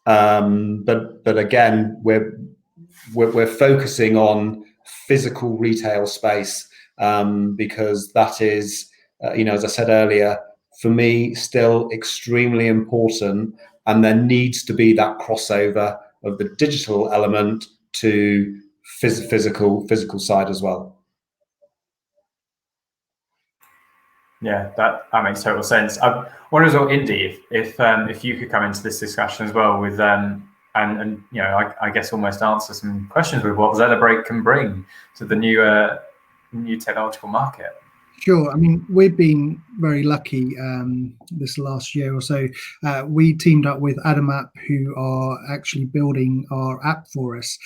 But again, we're focusing on physical retail space, because that is, as I said earlier, for me, still extremely important, and there needs to be that crossover of the digital element to physical side as well. Yeah, that makes total sense. I wonder as well, Indy, if you could come into this discussion as well with and I guess almost answer some questions with what Zellebrate can bring to the new technological market. Sure. I mean, we've been very lucky this last year or so. We teamed up with Adamap, who are actually building our app for us.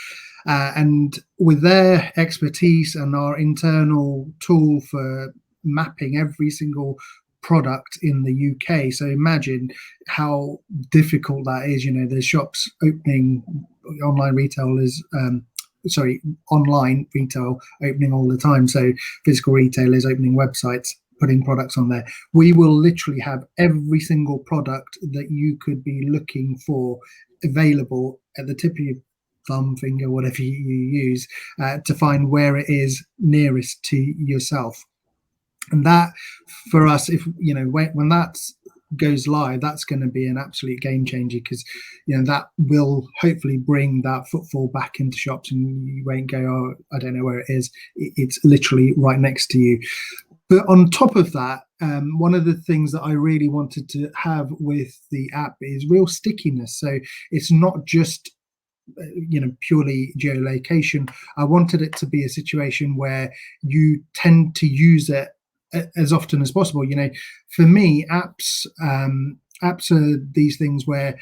And with their expertise and our internal tool for mapping every single product in the UK. So imagine how difficult that is. There's shops opening, online retail opening all the time. So physical retailers opening websites, putting products on there. We will literally have every single product that you could be looking for available at the tip of your thumb, finger, whatever you use, to find where it is nearest to yourself. And that, for us, if when that's goes live, that's going to be an absolute game changer, because that will hopefully bring that footfall back into shops, and you won't go, oh, I don't know where it is. It's literally right next to you. But on top of that, one of the things that I really wanted to have with the app is real stickiness. So it's not just purely geolocation. I wanted it to be a situation where you tend to use it as often as possible. For me, apps are these things where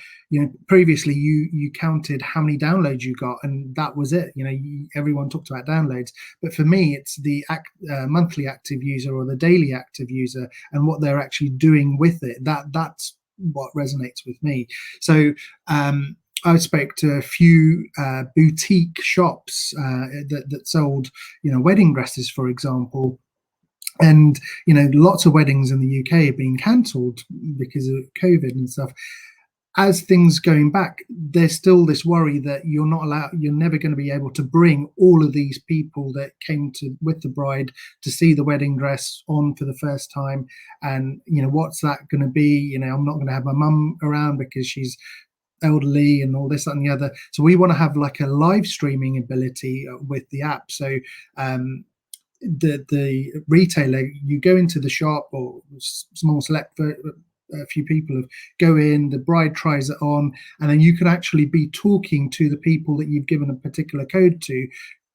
previously you counted how many downloads you got, and that was it. Everyone talked about downloads, but for me it's the monthly active user or the daily active user and what they're actually doing with it. That's what resonates with me. So I spoke to a few boutique shops that sold wedding dresses, for example. And lots of weddings in the UK are being cancelled because of COVID and stuff. As things going back, there's still this worry that you're never going to be able to bring all of these people that came with the bride to see the wedding dress on for the first time. And what's that going to be? I'm not going to have my mum around because she's elderly and all this, that, and the other. So we want to have like a live streaming ability with the app. So the retailer, you go into the shop, or small select a few people go in, the bride tries it on, and then you can actually be talking to the people that you've given a particular code to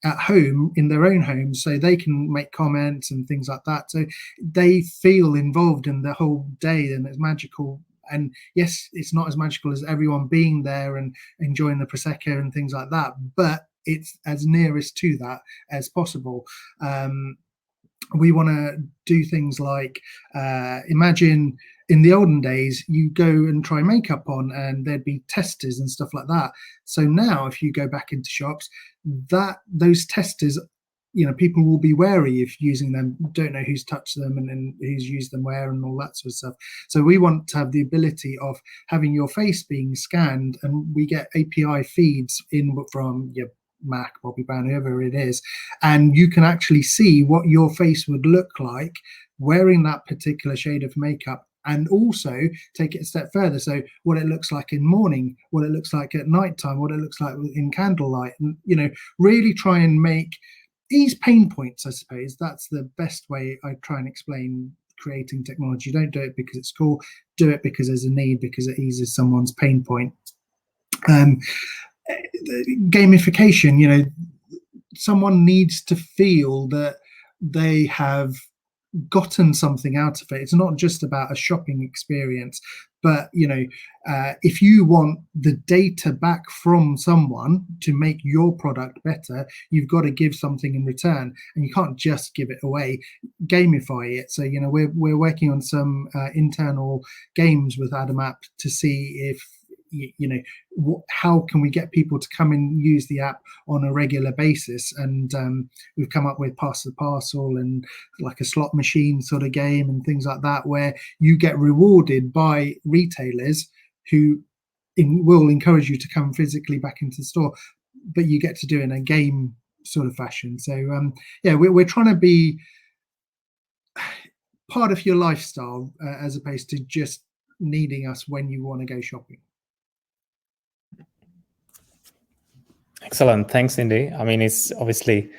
at home in their own homes, so they can make comments and things like that. So they feel involved in the whole day, and it's magical. And yes, it's not as magical as everyone being there and enjoying the Prosecco and things like that, but it's as nearest to that as possible. We want to do things like, imagine in the olden days, you go and try makeup on and there'd be testers and stuff like that. So now if you go back into shops, those testers, people will be wary if using them, don't know who's touched them and who's used them where and all that sort of stuff. So we want to have the ability of having your face being scanned, and we get API feeds in from your Mac, Bobby Brown, whoever it is, and you can actually see what your face would look like wearing that particular shade of makeup, and also take it a step further. So what it looks like in morning, what it looks like at nighttime, what it looks like in candlelight, and really try and ease pain points, I suppose. That's the best way I try and explain creating technology. Don't do it because it's cool, do it because there's a need, because it eases someone's pain point. Gamification, someone needs to feel that they have gotten something out of it. It's not just about a shopping experience, but if you want the data back from someone to make your product better, you've got to give something in return, and you can't just give it away. Gamify it. So we're working on some internal games with AdamApp to see if how can we get people to come and use the app on a regular basis. And we've come up with Pass the Parcel and like a slot machine sort of game and things like that, where you get rewarded by retailers who will encourage you to come physically back into the store, but you get to do it in a game sort of fashion. So we're trying to be part of your lifestyle as opposed to just needing us when you want to go shopping. Excellent. Thanks, Indy. I mean, it's obviously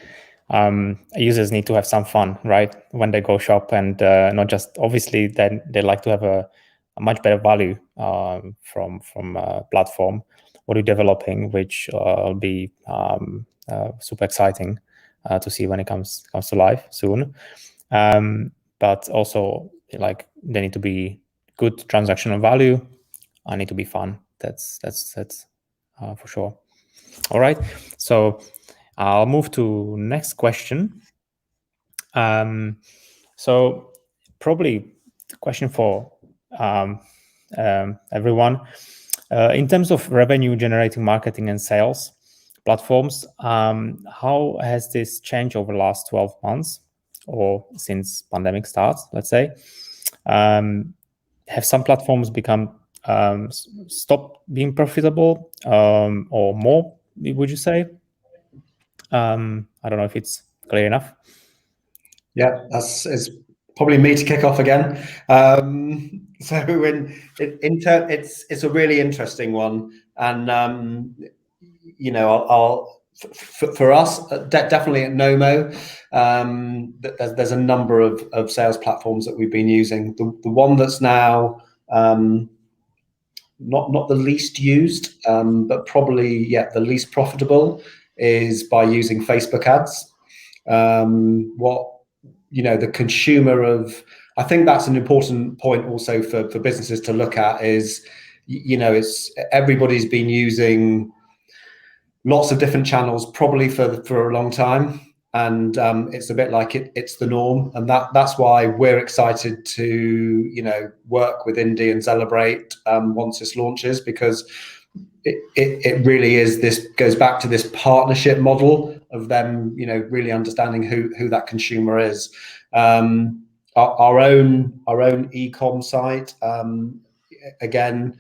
users need to have some fun, right, when they go shop, and not just obviously then they like to have a much better value from a platform what you're developing, which will be super exciting to see when it comes to life soon. But also, like, they need to be good transactional value. I need to be fun. That's for sure. All right, so I'll move to next question. So probably the question for everyone. In terms of revenue generating marketing and sales platforms, how has this changed over the last 12 months or since pandemic starts, let's say? Have some platforms become stopped being profitable or more, would you say? I don't know if it's clear enough. Yeah, that's probably me to kick off again. So it's a really interesting one, and you know, for us, definitely at Knomo, there's a number of sales platforms that we've been using. The one that's now not the least used, but probably the least profitable is by using Facebook ads. What, you know, the consumer of, I think that's an important point also for businesses to look at is, you know, it's everybody's been using lots of different channels probably for a long time, and it's a bit like it's the norm, and that's why we're excited to, you know, work with Indie and Zellebrate once this launches, because it really is, this goes back to this partnership model of them, you know, really understanding who that consumer is. Our own e-com site, again,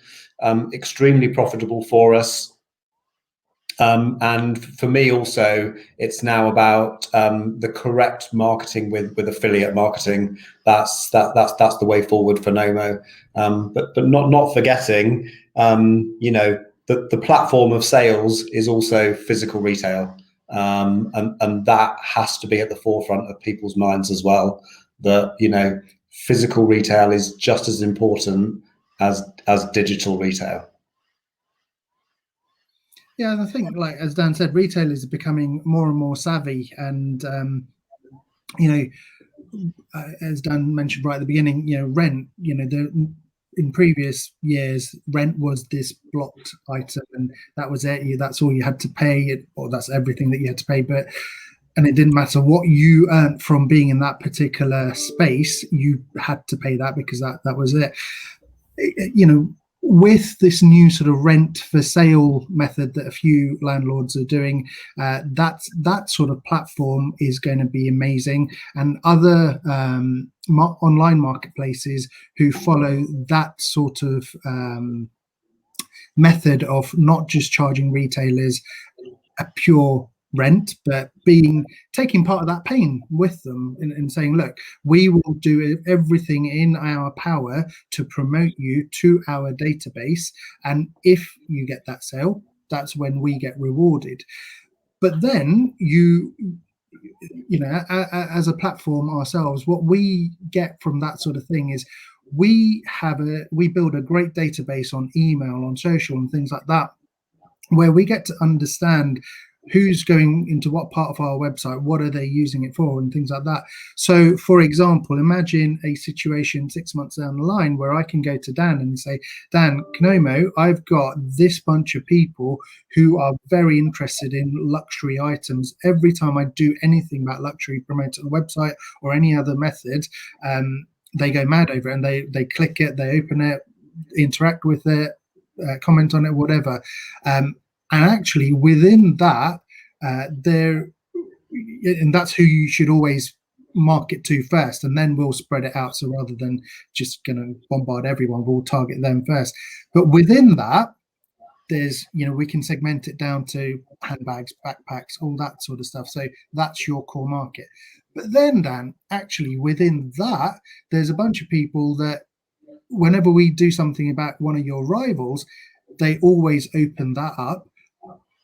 extremely profitable for us. And for me also, it's now about the correct marketing with affiliate marketing. That's the way forward for Knomo. But not forgetting, you know, the platform of sales is also physical retail, and that has to be at the forefront of people's minds as well. That, you know, physical retail is just as important as digital retail. Yeah, and I think, like as Dan said, retailers are becoming more and more savvy, and you know, as Dan mentioned right at the beginning, you know, rent. You know, in previous years, rent was this blocked item, and that was it. That's all you had to pay, or that's everything that you had to pay. And it didn't matter what you earned from being in that particular space, you had to pay that because that was it. You know, with this new sort of rent for sale method that a few landlords are doing, that sort of platform is going to be amazing, and other online marketplaces who follow that sort of method of not just charging retailers a pure rent, but taking part of that pain with them and saying, look, we will do everything in our power to promote you to our database, and if you get that sale, that's when we get rewarded. But then you know, as a platform ourselves, what we get from that sort of thing is we build a great database on email, on social and things like that, where we get to understand who's going into what part of our website, what are they using it for, and things like that. So, for example, imagine a situation 6 months down the line where I can go to Dan and say, Dan, Knomo, I've got this bunch of people who are very interested in luxury items. Every time I do anything about luxury, promote it on the website or any other method, they go mad over it, and they click it, they open it, interact with it, comment on it, whatever. And actually within that, and that's who you should always market to first, and then we'll spread it out. So rather than just going to bombard everyone, we'll target them first. But within that, there's, you know, we can segment it down to handbags, backpacks, all that sort of stuff. So that's your core market. But then, Dan, actually within that, there's a bunch of people that whenever we do something about one of your rivals, they always open that up,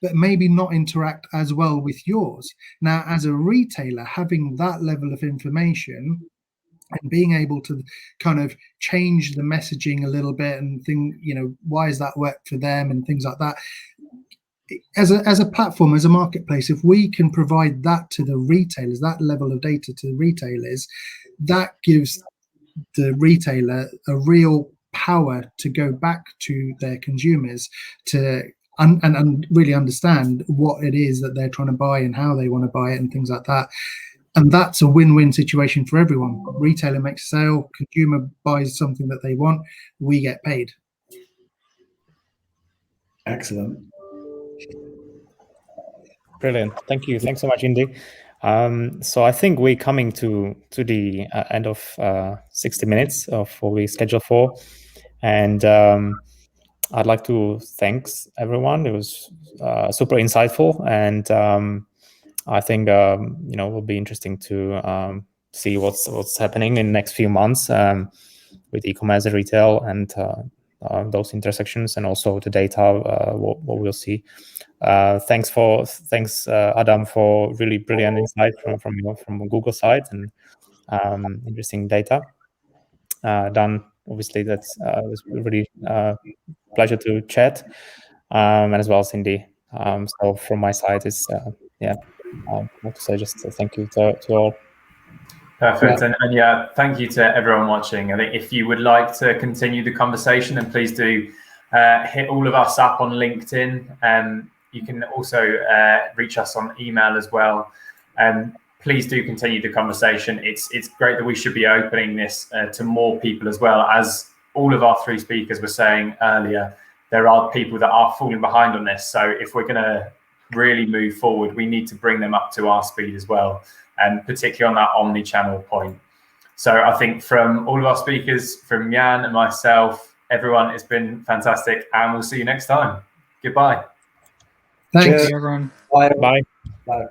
but maybe not interact as well with yours. Now, as a retailer, having that level of information and being able to kind of change the messaging a little bit and think, you know, why does that work for them and things like that. As a platform, as a marketplace, if we can provide that to the retailers, that level of data to the retailers, that gives the retailer a real power to go back to their consumers to and really understand what it is that they're trying to buy and how they want to buy it and things like that. And that's a win-win situation for everyone. Retailer makes a sale, consumer buys something that they want, we get paid. Excellent. Brilliant. Thank you. Thanks so much, Indy. So I think we're coming to the end of 60 minutes of what we scheduled for. And I'd like to thank everyone. It was super insightful, and I think you know, it will be interesting to see what's happening in the next few months with e-commerce and retail and those intersections, and also the data, what we'll see. Thanks Adam, for really brilliant insight from Google side and interesting data. Dan, obviously that's was really pleasure to chat, and as well as Cindy. So from my side is I want to say just thank you to all. Perfect. Yeah. And yeah, thank you to everyone watching. I think if you would like to continue the conversation, then please do hit all of us up on LinkedIn. You can also reach us on email as well. Please do continue the conversation. It's great that we should be opening this to more people as well. As all of our three speakers were saying earlier, there are people that are falling behind on this. So if we're going to really move forward, we need to bring them up to our speed as well, and particularly on that omni-channel point. So I think from all of our speakers, from Jan and myself, everyone, it's been fantastic, and we'll see you next time. Goodbye. Thanks. Cheers, everyone. Bye. Bye. Bye.